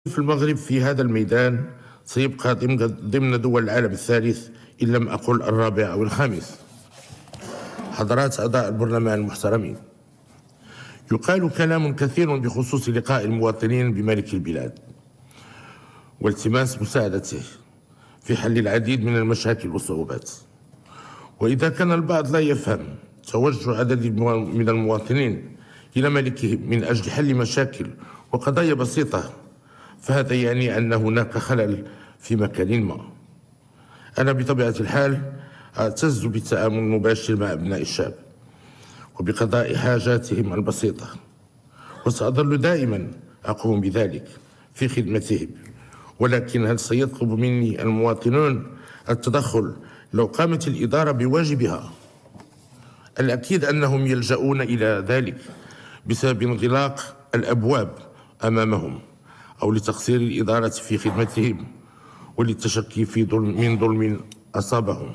في المغرب في هذا الميدان سيبقى ضمن دول العالم الثالث إن لم أقل الرابع أو الخامس. حضرات أعضاء البرلمان المحترمين، يقال كلام كثير بخصوص لقاء المواطنين بملك البلاد والتماس مساعدته في حل العديد من المشاكل والصعوبات، وإذا كان البعض لا يفهم توجه عدد من المواطنين إلى ملكهم من أجل حل مشاكل وقضايا بسيطة، فهذا يعني أن هناك خلل في مكان ما. أنا بطبيعة الحال أعتز بالتعامل المباشر مع أبناء الشعب وبقضاء حاجاتهم البسيطة، وسأظل دائما أقوم بذلك في خدمتهم. ولكن هل سيطلب مني المواطنون التدخل لو قامت الإدارة بواجبها؟ الأكيد أنهم يلجؤون إلى ذلك بسبب انغلاق الأبواب أمامهم أو لتقصير الإدارة في خدمتهم وللتشكي من ظلم أصابهم.